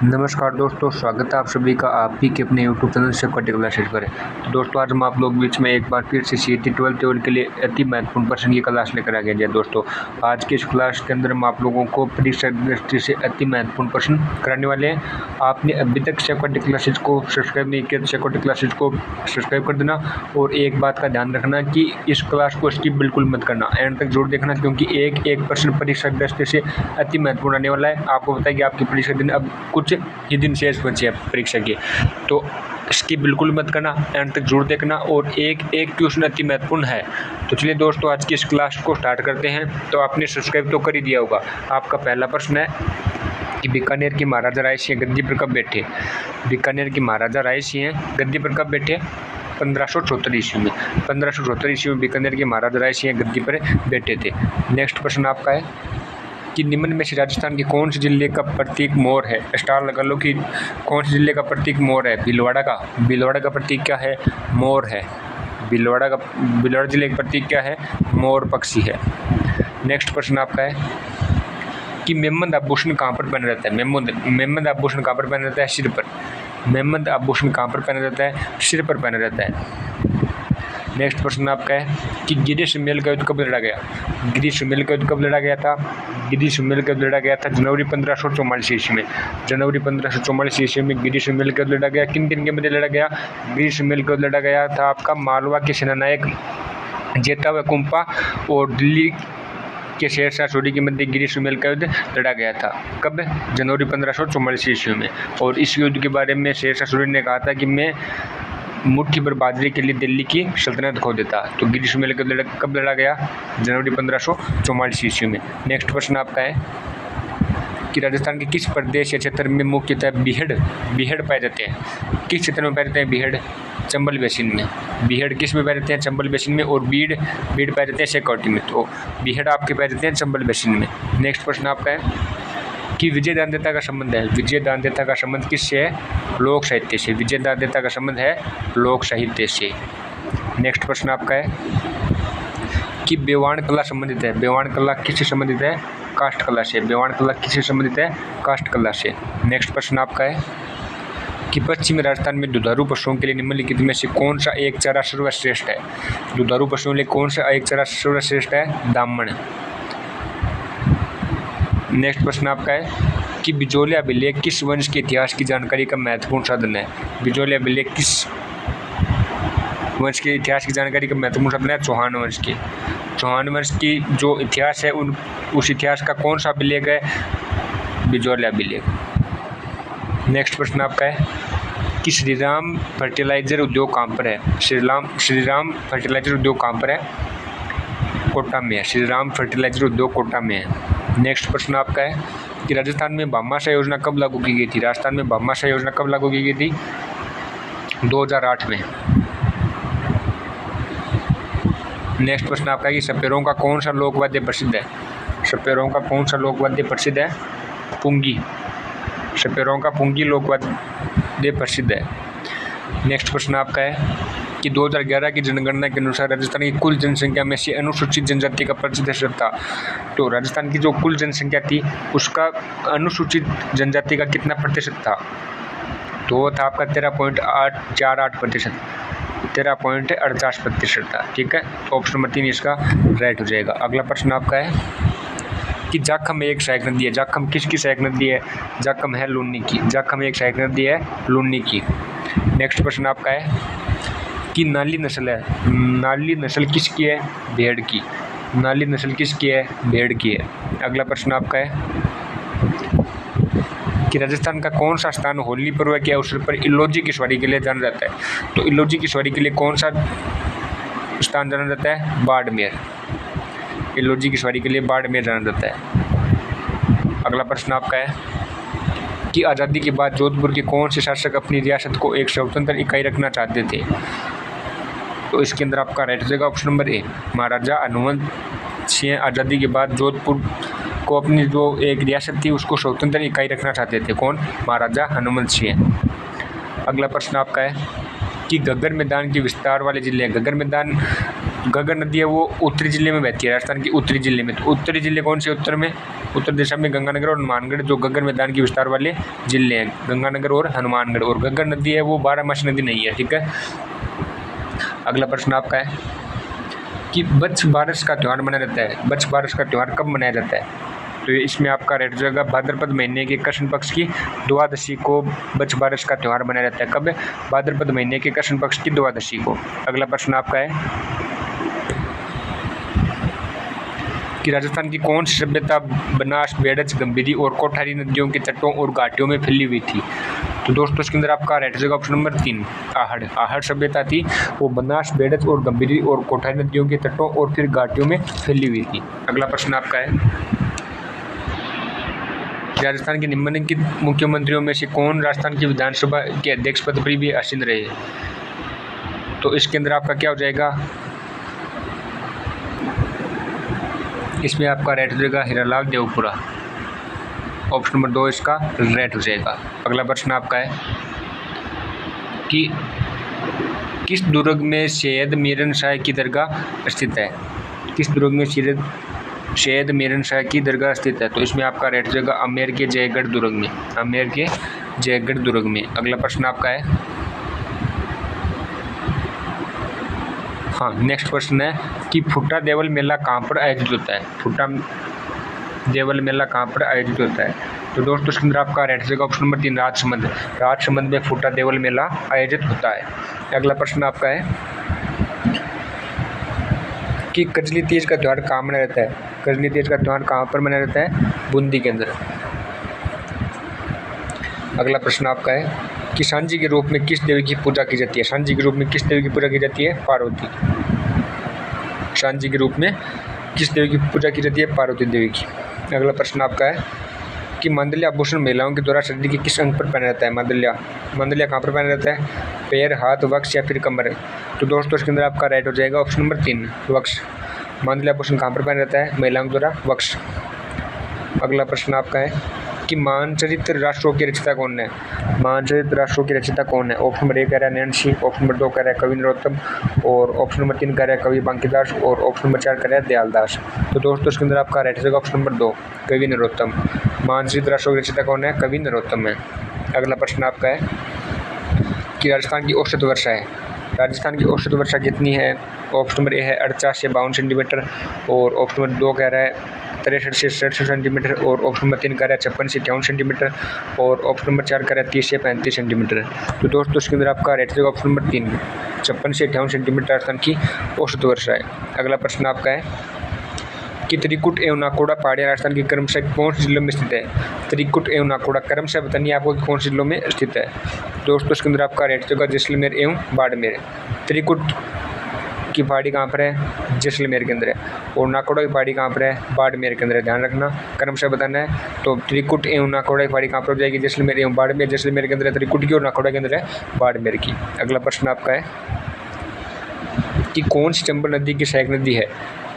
नमस्कार दोस्तों, स्वागत है आप सभी का आप ही के अपने यूट्यूब चैनल से पर्टिकुलर सेट पर। तो दोस्तों, आज हम आप लोग बीच में एक बार फिर से सीईटी 12th लेवल के लिए अति महत्वपूर्ण प्रश्न की क्लास लेकर आ गए हैं। दोस्तों, आज की इस क्लास के अंदर हम आप लोगों को परीक्षा दृष्टि से अति महत्वपूर्ण प्रश्न कराने वाले हैं। आपने अभी तक सेकंड क्लासेज को सब्सक्राइब नहीं किया तो सेकंड क्लासेज को सब्सक्राइब कर देना। और एक बात का ध्यान रखना कि इस क्लास को स्किप बिल्कुल मत करना, एंड तक जरूर देखना, क्योंकि एक एक प्रश्न परीक्षा दृष्टि से अति महत्वपूर्ण आने वाला है। आपको बताया कि आपकी परीक्षा दिन अब कुछ ही दिन शेष बचे हैं परीक्षा के, तो इसकी बिल्कुल मत करना, एंड तक जरूर देखना। और एक एक क्वेश्चन अति महत्वपूर्ण है। तो चलिए दोस्तों, आज की इस क्लास को स्टार्ट करते हैं। तो आपने सब्सक्राइब तो कर ही दिया होगा। आपका पहला प्रश्न है कि बीकानेर की महाराजा राय सिंह गद्दी पर कब बैठे। बीकानेर की महाराजा राय सिंह गद्दी पर कब बैठे? 1574 ईस्वी में। 1574 ईस्वी में बीकानेर के महाराजा राय सिंह गद्दी पर बैठे थे। नेक्स्ट प्रश्न आपका है कि निम्न में से राजस्थान के कौन से जिले का प्रतीक मोर है? स्टार लगा लो कि कौन से जिले का प्रतीक मोर है। भीलवाड़ा का प्रतीक क्या है? मोर है। भीलवाड़ा जिले का प्रतीक क्या है? मोर पक्षी है। नेक्स्ट प्रश्न आपका है कि मेमंद आभूषण कहाँ पर पहना जाता है? मेमंद आभूषण कहाँ पर पहना जाता है? सिर पर। मेमंद आभूषण कहाँ पर पहना जाता है? सिर पर पहना जाता है। नेक्स्ट प्रश्न आपका है कि गिरी सुमेल का युद्ध कब लड़ा गया? गिरी सुमेल का युद्ध कब लड़ा गया था? गिरी सुमेल का युद्ध लड़ा गया था जनवरी 1544 ईस्वी में। जनवरी 1544 ईस्वी में गिरी सुमेल का युद्ध लड़ा गया। किन किन के मध्य लड़ा गया? गिरी सुमेल का युद्ध लड़ा गया था आपका मालवा के सेनानायक जेता व कुंपा और दिल्ली के शेरशाह सूरी के मध्य गिरी सुमेल का युद्ध लड़ा गया था। कब? जनवरी 1544 ईस्वी में। और इस युद्ध के बारे में शेरशाह सूरी ने कहा था कि मैं मुट्ठी भर बाजरे के लिए दिल्ली की सल्तनत खो देता। तो गिरी सुमेल कब लड़ा गया? जनवरी 1544 ईस्वी में। नेक्स्ट प्रश्न आपका है कि राजस्थान के किस प्रदेश या क्षेत्र में मुख्यतः बीहड़ पाए जाते हैं? किस क्षेत्र में पाए जाते हैं बीहड़? चंबल बेसिन में। बीहड़ किस में पाए जाते हैं? चंबल बेसिन में। और बीड़ पाए जाते हैं शेखावटी में। तो बीहड़ आपके पाए जाते हैं चंबल बेसिन में। नेक्स्ट प्रश्न आपका है कि विजयदानदेता का संबंध है। विजयदानदेता का संबंध किससे है? लोक साहित्य से। विजयदानदेता का संबंध है लोक साहित्य से। नेक्स्ट प्रश्न आपका है कि बेवाण कला संबंधित है। बेवाण कला किससे संबंधित है? काष्ठ कला से। बेवाण कला किससे संबंधित है? काष्ठ कला से। नेक्स्ट प्रश्न आपका है कि पश्चिमी राजस्थान में दुधारू पशुओं के लिए निम्नलिखित में से कौन सा एक चारा सर्वश्रेष्ठ है? दुधारू पशुओं के लिए कौन सा एक चारा सर्वश्रेष्ठ है? दामन। नेक्स्ट प्रश्न आपका है कि बिजोलिया अभिलेख किस वंश के इतिहास की जानकारी का महत्वपूर्ण साधन है? बिजोलिया अभिलेख किस वंश के इतिहास की जानकारी का महत्वपूर्ण साधन है? चौहान वंश के। चौहान वंश की जो इतिहास है उस इतिहास का कौन सा अभिलेख है? बिजोलिया अभिलेख। नेक्स्ट प्रश्न आपका है कि श्रीराम फर्टिलाइजर उद्योग कहाँ पर है? श्रीराम फर्टिलाइजर उद्योग कहाँ पर है? कोटा में है। श्रीराम फर्टिलाइजर उद्योग कोटा में है। नेक्स्ट प्रश्न आपका है कि राजस्थान में भामाशाह योजना कब लागू की गई थी? राजस्थान में भामाशाह योजना कब लागू की गई थी? 2008 में। नेक्स्ट प्रश्न आपका है कि सपेरों का कौन सा लोकवाद्य प्रसिद्ध है? सपेरों का कौन सा लोकवाद्य प्रसिद्ध है? पुंगी। सपेरों का पुंगी लोकवाद्य प्रसिद्ध है। नेक्स्ट प्रश्न आपका है कि 2011 की जनगणना के अनुसार राजस्थान की कुल जनसंख्या में से अनुसूचित जनजाति का प्रतिशत था। तो राजस्थान की जो कुल जनसंख्या थी उसका अनुसूचित जनजाति का कितना प्रतिशत था? तो वो था आपका 13.48%। 13.48% था। ठीक है, तो ऑप्शन नंबर 3 इसका राइट हो जाएगा। अगला प्रश्न आपका है कि जाखम एक सहायक नदी है। जाखम किसकी सहायक नदी है? जाखम है लूनी की। जाखम एक सहायक नदी है लूनी की। नेक्स्ट प्रश्न आपका है कि नाली नस्ल है। नाली नस्ल किसकी है? भेड़ की। नाली नस्ल किसकी है? भेड़ की है। अगला प्रश्न आपका है कि राजस्थान का कौन सा स्थान होली पर्व के अवसर पर इलोजी की सवारी के लिए जाना जाता है? तो इलोजी की सवारी के लिए कौन सा स्थान जाना जाता है? बाड़मेर। इलोजी की सवारी के लिए बाड़मेर जाना जाता है। अगला प्रश्न आपका है कि आज़ादी के बाद जोधपुर के कौन से शासक अपनी रियासत को एक स्वतंत्र इकाई रखना चाहते थे? तो इसके अंदर आपका राइट हो जाएगा ऑप्शन नंबर ए। महाराजा हनुमंत सिंह आज़ादी के बाद जोधपुर को अपनी जो एक रियासत थी उसको स्वतंत्र इकाई रखना चाहते थे। कौन? महाराजा हनुमंत सिंह। अगला प्रश्न आपका है कि घग्गर मैदान के विस्तार वाले जिले। घग्गर मैदान घग्गर नदी है वो उत्तरी जिले में बहती है, राजस्थान के उत्तरी जिले में। तो उत्तरी जिले कौन से उत्तर में? उत्तर दिशा में गंगानगर और हनुमानगढ़ जो घग्गर मैदान के विस्तार वाले जिले हैं, गंगानगर और हनुमानगढ़। और घग्गर नदी है वो बारहमासी नदी नहीं है, ठीक है। अगला प्रश्न आपका है कि बच्छ बारस का त्यौहार मनाया जाता है। बच्छ बारस का त्यौहार कब मनाया जाता है? तो इसमें आपका रेट जाएगा भाद्रपद महीने के कृष्ण पक्ष की द्वादशी को बच्छ बारस का त्यौहार मनाया जाता है। कब? भाद्रपद महीने के कृष्ण पक्ष की द्वादशी को। अगला प्रश्न आपका है कि राजस्थान की कौन सी सभ्यता बनास, बेड़च, गंभीरी और कोठारी नदियों के तटों और घाटियों में फैली हुई थी? तो दोस्तों इसके अंदर आपका राइट जाएगा ऑप्शन नंबर 3 आहड़। आहड़ सभ्यता थी वो बनास, बेड़च और गंभीरी और कोठारी नदियों के तटों और फिर घाटियों में फैली हुई थी। अगला प्रश्न आपका है राजस्थान के निम्नलिखित मुख्यमंत्रियों में से कौन राजस्थान की विधानसभा के अध्यक्ष पद पर भी आसीन रहे? तो इसके अंदर आपका क्या हो जाएगा? इसमें आपका राइट हो जाएगा हीरालाल देवपुरा। ऑप्शन नंबर 2 इसका राइट हो जाएगा। अगला प्रश्न आपका है कि किस दुर्ग में सैयद मीरन शाह की दरगाह स्थित है? किस दुर्ग में सैयद मीरन शाह की दरगाह स्थित है? तो इसमें आपका राइट हो जाएगा अमेर के जयगढ़ दुर्ग में, अमेर के जयगढ़ दुर्ग में। अगला प्रश्न आपका है हाँ नेक्स्ट प्रश्न है कि फुट्टा देवल मेला कहाँ पर आयोजित होता है? फुट्टा देवल मेला कहाँ पर आयोजित होता है? तो दोस्तों इसके अंदर आपका राइट जाएगा ऑप्शन नंबर 3 राजसमंद। राजसमंद में फुट्टा देवल मेला आयोजित होता है। अगला प्रश्न आपका है कि कजली तीज का त्यौहार कहाँ मनाया जाता है? कजली तीज का त्यौहार कहाँ पर मनाया जाता है? बूंदी के अंदर। अगला प्रश्न आपका है कि सांझी के रूप में किस देवी की पूजा की जाती है? सांझी के रूप में किस देवी की पूजा की जाती है? पार्वती। सांझी के रूप में किस देवी की पूजा की जाती है? पार्वती देवी की। अगला प्रश्न आपका है कि मांगल्य आभूषण महिलाओं के द्वारा शरीर के किस अंग पर पहना जाता है? मांगल्य कहाँ पर पहना जाता है? पैर, हाथ, वक्ष या फिर कमर? तो दोस्तों इसके अंदर आपका राइट हो जाएगा ऑप्शन नंबर 3 वक्ष। मांगल्य आभूषण कहाँ पर पहना जाता है? महिलाओं के द्वारा वक्ष। अगला प्रश्न आपका है कि मानचरित्र राष्ट्रों की रचयिता कौन है? मानचरित्र राष्ट्रों की रचयिता कौन है? ऑप्शन नंबर 1 कह रहा है नैन्सी, ऑप्शन नंबर 2 कह रहा है कवि नरोत्तम और ऑप्शन नंबर 3 कह रहा है कवि बांकीदास और ऑप्शन नंबर 4 कह रहा है दयालदास। तो दोस्तों इसके अंदर आपका राइट जाएगा ऑप्शन नंबर 2 कवि नरोत्तम। मानचरित्र राष्ट्रों की रचयिता कौन है? कवि नरोत्तम है। अगला प्रश्न आपका है कि राजस्थान की औसत वर्षा है। राजस्थान की औसत वर्षा कितनी है? ऑप्शन नंबर 1 है 48 से 52 सेंटीमीटर और ऑप्शन नंबर 2 कह रहा है 63 से 67 सेंटीमीटर और ऑप्शन नंबर 3 कह रहा है 56 से 58 सेंटीमीटर और ऑप्शन नंबर 4 कह रहा है 30 से 35 सेंटीमीटर। तो दोस्तों इसके अंदर आपका राइट जाएगा ऑप्शन नंबर 3 56 से 58 सेंटीमीटर राजस्थान की औसत वर्षा है। अगला प्रश्न आपका है कि त्रिकुट एवं नाकोड़ा पहाड़ियाँ राजस्थान के क्रमशः कौन से जिलों में स्थित है? त्रिकुट एवं नाकोड़ा क्रमशः बताइए आपको कौन से जिलों में स्थित है? दोस्तों इसके अंदर आपका राइट जाएगा जैसलमेर एवं बाड़मेर। त्रिकुट की पहाड़ी कहाँ पर है? जैसलमेर के अंदर है और नाकोड़ा की पहाड़ी कहाँ पर है? बाड़मेर के अंदर है। ध्यान रखना क्रमशः बताना है। तो त्रिकुट एवं नाकोड़ा की पहाड़ी कहाँ पर हो जाएगी? जैसलमेर एवं बाड़मेर। जैसलमेर के अंदर है त्रिकुट की और नाकोड़ा के अंदर है बाड़मेर की। अगला प्रश्न आपका है कि कौन सी चंबल नदी की सहायक नदी है?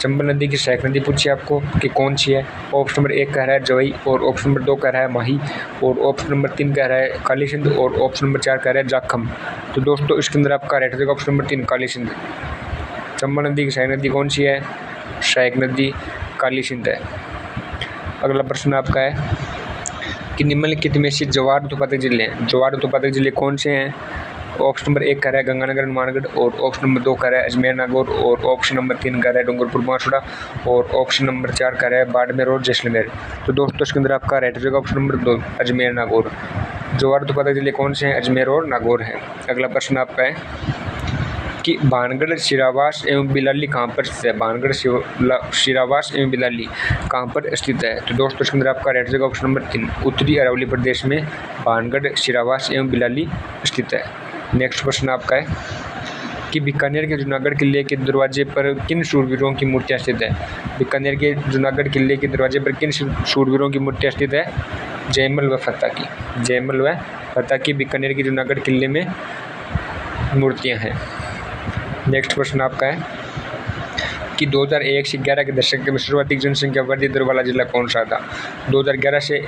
चंबल नदी की सहायक नदी पूछी आपको कि कौन सी है? ऑप्शन नंबर 1 कह रहा है जवई और ऑप्शन नंबर 2 कह रहा है माही और ऑप्शन नंबर 3 कह रहा है काली सिंध और ऑप्शन नंबर 4 कह रहा है जाखम। तो दोस्तों इसके अंदर आपका राइट जाएगा ऑप्शन नंबर 3 काली सिंध। चंबल नदी की सहायक नदी कौन सी है? सहायक नदी काली सिंध है। अगला प्रश्न आपका है कि निम्नलिखित में से ज्वार उत्पादक जिले हैं। ज्वार उत्पादक जिले कौन से हैं? ऑप्शन नंबर 1 कह रहा है गंगानगर हनुमानगढ़ और ऑप्शन नंबर 2 कह रहा है अजमेर नागौर और ऑप्शन नंबर 3 कह रहा है डूंगरपुर बांसवाड़ा और ऑप्शन नंबर 4 कह रहा है बाड़मेर और जैसलमेर। तो दोस्तों इसके अंदर आपका राइट जाएगा ऑप्शन नंबर 2 अजमेर नागौर। ज्वार उत्पादक जिले कौन से हैं? अजमेर और नागौर हैं। अगला प्रश्न आपका है कि भानगढ़, सिरावास एवं बिलाली कहाँ पर स्थित है? भानगढ़, सिरावास एवं बिलाली कहाँ पर स्थित है? तो दोस्तों इसके अंदर आपका राइट जाएगा ऑप्शन नंबर 3 उत्तरी अरावली प्रदेश में भानगढ़, सिरावास एवं बिलाली स्थित है। नेक्स्ट प्रश्न आपका है कि बीकानेर के जूनागढ़ किले के दरवाजे पर किन शूरवीरों की मूर्तियाँ स्थित है? बीकानेर के जूनागढ़ किले के दरवाजे पर किन शूरवीरों की मूर्तियाँ स्थित है? जयमल व फतेह की। जयमल व फतेह की बीकानेर के जूनागढ़ किले में मूर्तियाँ हैं। नेक्स्ट प्रश्न आपका है कि 2001 से 11 के दशक में सर्वाधिक जनसंख्या वृद्धि दर वाला जिला कौन सा था। 2011 से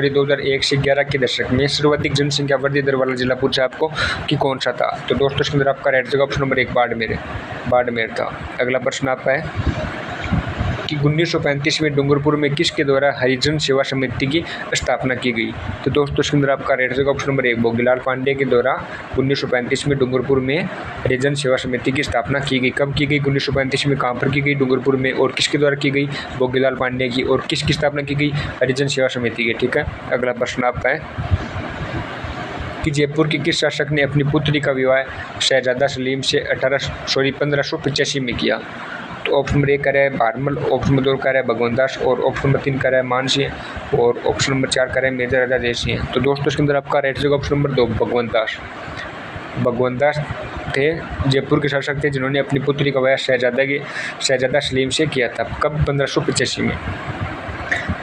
2001 से 11 के दशक में सर्वाधिक जनसंख्या वृद्धि दर वाला जिला पूछा आपको कि कौन सा था। तो दोस्तों इसके अंदर आपका राइट जगह ऑप्शन नंबर 1 बाड़मेर था। अगला प्रश्न आपका है कि 1935 में डूंगरपुर में किसके द्वारा हरिजन सेवा समिति की स्थापना की गई। तो दोस्तों इसके अंदर आपका राइट जगह ऑप्शन नंबर 1 भोगीलाल पांडे के द्वारा 1935 में डूंगरपुर में हरिजन सेवा समिति की स्थापना की गई। कब की गई? 1935 में। कहाँ पर की गई? डूंगरपुर में। और किसके द्वारा की गई? भोगीलाल पांडे की। और किसकी स्थापना की गई? हरिजन सेवा समिति की। ठीक है। अगला प्रश्न आपका है कि जयपुर के किस शासक ने अपनी पुत्री का विवाह शहजादा सलीम से 1585 में किया। तो ऑप्शन नंबर 1 कह रहा है भारमल, ऑप्शन नंबर 2 कह रहा है भगवंत दास, और ऑप्शन नंबर 3 कह रहा है मानसिंह, और ऑप्शन नंबर 4 कह रहा है मेजर राजा जयसिंह। तो दोस्तों इसके अंदर आपका राइट जगह ऑप्शन नंबर 2 भगवंत दास थे, जयपुर के शासक थे जिन्होंने अपनी पुत्री का विवाह शहजादा सलीम से किया था। कब? 1585 में।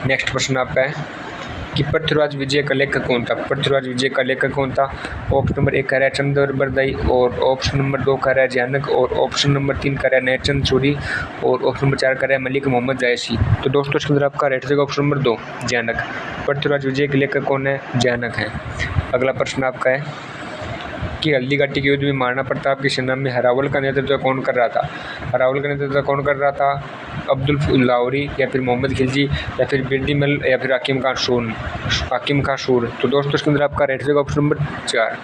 नेक्स्ट प्रश्न आपका है कि पृथ्वीराज विजय का लेखक कौन था। पृथ्वीराज विजय का लेखक कौन था? ऑप्शन नंबर 1 कह रहा है चंद्र बरदाई, और ऑप्शन नंबर 2 कह रहा है जयानक, और ऑप्शन नंबर 3 कह रहा है नैरचंद सूरी, और ऑप्शन नंबर 4 कह रहा है मलिक मोहम्मद जायसी। तो दोस्तों इसके अंदर आपका राइट जगह ऑप्शन नंबर 2 जयानक। पृथ्वीराज विजय के लेखक कौन है? जयानक है। अगला प्रश्न आपका है कि हल्दी घाटी के युद्ध में महाराणा प्रताप की सेना में हरावल का नेतृत्व कौन कर रहा था। हरावल का नेतृत्व कौन कर रहा था? अब्दुल लाहौरी, या फिर मोहम्मद खिलजी, या फिर बिरदीमल, या फिर हाकिम खां सूर। तो दोस्तों इसके अंदर आपका राइट जगह ऑप्शन नंबर 4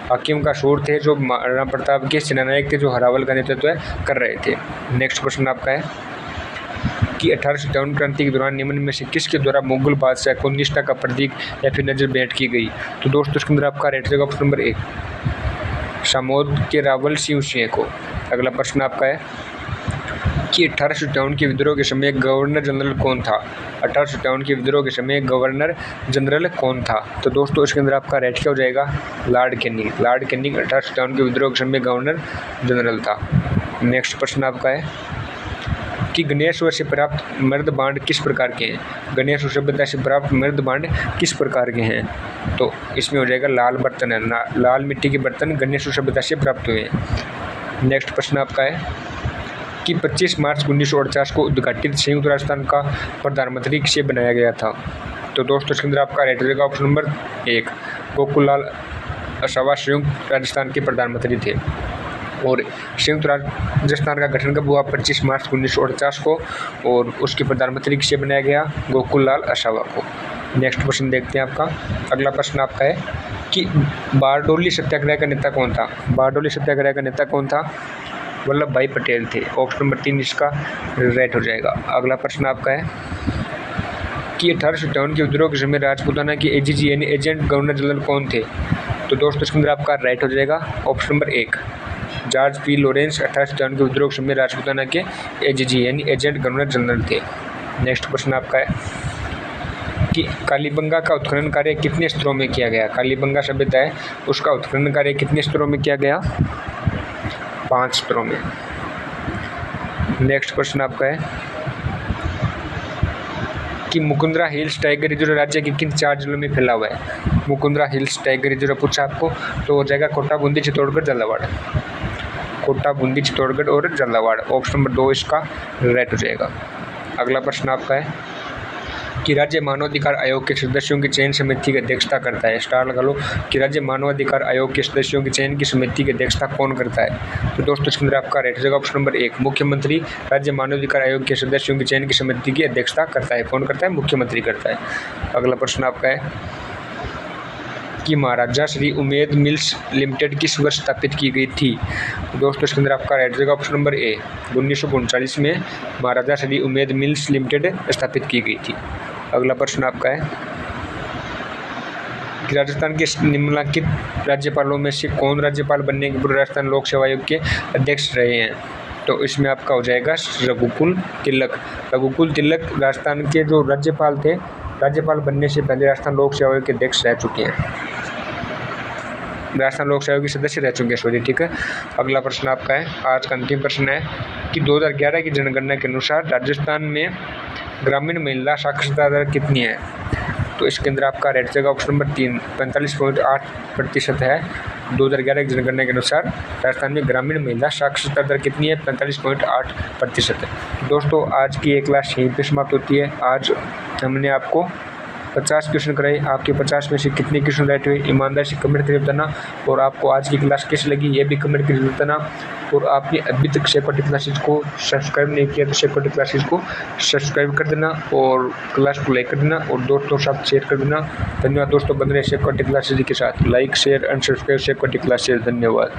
हाकिम खां सूर थे, जो महाराणा प्रताप के सेनानायक थे, जो हरावल का नेतृत्व कर रहे थे। नेक्स्ट प्रश्न आपका है कि 1857 क्रांति के दौरान निम्न में से किसके द्वारा मुगल बादशाह को निष्ठा का प्रतीक या फिर नजर भेंट की गई। तो दोस्तों इसके अंदर आपका राइट जगह ऑप्शन नंबर 1 सामोद के रावल सिंह को। अगला प्रश्न आपका है कि 1857 के विद्रोह के समय गवर्नर जनरल कौन था। 1857 के विद्रोह के समय गवर्नर जनरल कौन था। तो दोस्तों इसके अंदर आपका राइट क्या हो जाएगा? Lord Canning. 1857 के विद्रोह के समय गवर्नर जनरल था। नेक्स्ट प्रश्न आपका है कि गणेशवर से प्राप्त मर्द बांड किस प्रकार के हैं। गणेशवर सभ्यता से प्राप्त मर्द बांड किस प्रकार के हैं। तो इसमें हो जाएगा लाल बर्तन है, लाल मिट्टी के बर्तन गणेशवर सभ्यता से प्राप्त हुए हैं। नेक्स्ट प्रश्न आपका है कि 25 मार्च 1948 को उद्घाटित संयुक्त राजस्थान का प्रधानमंत्री किसे बनाया गया था। तो दोस्तों इसके अंदर आपका राइट रहेगा ऑप्शन नंबर 1 गोकुललाल असावा संयुक्त राजस्थान के प्रधानमंत्री थे। और संयुक्त राजस्थान का गठन कब हुआ? 25 मार्च 1949 को, और उसके प्रधानमंत्री किसे बनाया गया? गोकुललाल असावा को। नेक्स्ट क्वेश्चन देखते हैं आपका। अगला प्रश्न आपका है कि बारडोली सत्याग्रह का नेता कौन था। बारडोली सत्याग्रह का नेता कौन था? वल्लभ भाई पटेल थे। ऑप्शन नंबर 3 इसका राइट हो जाएगा। अगला प्रश्न आपका है कि 1857 के विद्रोह के समय राजपूताना के एजीजी यानी एजेंट गवर्नर जनरल कौन थे। तो दोस्तों इसके अंदर आपका राइट हो जाएगा option number 1 George P Lawrence. 1857 के विद्रोह के समय राजपूताना के एजीजी यानी एजेंट गवर्नर जनरल थे। नेक्स्ट प्रश्न आपका है कि कालीबंगा का उत्खनन कार्य कितने स्तरों में किया गया। कालीबंगा सभ्यता है उसका उत्खनन कार्य कितने स्तरों में किया गया? 5 स्तरों में। नेक्स्ट प्रश्न आपका है कि मुकुंदरा हिल्स टाइगर रिजर्व राज्य के किन 4 जिलों में फैला हुआ है। मुकुंदरा हिल्स टाइगर रिजर्व पूछा आपको तो हो जाएगा कोटा, बूंदी, चित्तौड़गढ़, झालावाड़। कोटा, बूंदी, चित्तौड़गढ़ और झालावाड़। ऑप्शन नंबर 2 इसका राइट हो जाएगा। अगला प्रश्न आपका है कि राज्य मानवाधिकार आयोग के सदस्यों की चयन समिति की अध्यक्षता करता है। स्टार लगा लो कि राज्य मानवाधिकार आयोग के सदस्यों की चयन की समिति की अध्यक्षता कौन करता है। तो दोस्तों इसके अंदर आपका राइट हो जाएगा ऑप्शन नंबर 1 मुख्यमंत्री राज्य मानवाधिकार आयोग के सदस्यों की चयन की समिति की अध्यक्षता करता है। कौन करता है? मुख्यमंत्री करता है। अगला प्रश्न आपका है कि महाराजा श्री उमेद मिल्स लिमिटेड किस वर्ष स्थापित की गई थी। तो दोस्तों इसके अंदर आपका राइट रहेगा ऑप्शन नंबर ए 1939 में महाराजा श्री उमेद मिल्स लिमिटेड स्थापित की गई थी। अगला प्रश्न आपका है कि राजस्थान के निम्नलिखित राज्यपालों में से कौन राज्यपाल बनने के पूर्व राजस्थान लोक सेवा आयोग के अध्यक्ष रहे हैं। तो इसमें आपका हो जाएगा रघुकुल तिलक। रघुकुल तिलक राजस्थान के जो राज्यपाल थे, राज्यपाल बनने से पहले राजस्थान लोक सेवा आयोग के अध्यक्ष रह चुके हैं, राजस्थान लोक सेवा आयोग के सदस्य रह चुके हैं, सॉरी, ठीक है। अगला प्रश्न आपका है, आज का अंतिम प्रश्न है कि 2011 की जनगणना के अनुसार राजस्थान में ग्रामीण महिला साक्षरता दर कितनी है। तो इसके अंदर आपका राइट जाएगा ऑप्शन नंबर 3, 45.8% है। 2011 की जनगणना के अनुसार राजस्थान में ग्रामीण महिला साक्षरता दर कितनी है? 45.8% है। दोस्तों आज की ये क्लास यहीं पे समाप्त होती है। आज हमने आपको 50 क्वेश्चन कराए, आपके 50 में से कितने क्वेश्चन राइट हुए ईमानदारी से कमेंट करके बताना। और आपको आज की क्लास कैसी लगी ये भी कमेंट करके बताना। और आपने अभी तक शेफर्टी क्लासेज को सब्सक्राइब नहीं किया तो शेफर्टी क्लासेज को सब्सक्राइब कर देना और क्लास को लाइक कर देना और दोस्तों के साथ शेयर कर देना। धन्यवाद दोस्तों, बन रहे शेफर्टी क्लासेज के साथ लाइक शेयर एंड सब्सक्राइब शेफर्टी क्लासेज। धन्यवाद।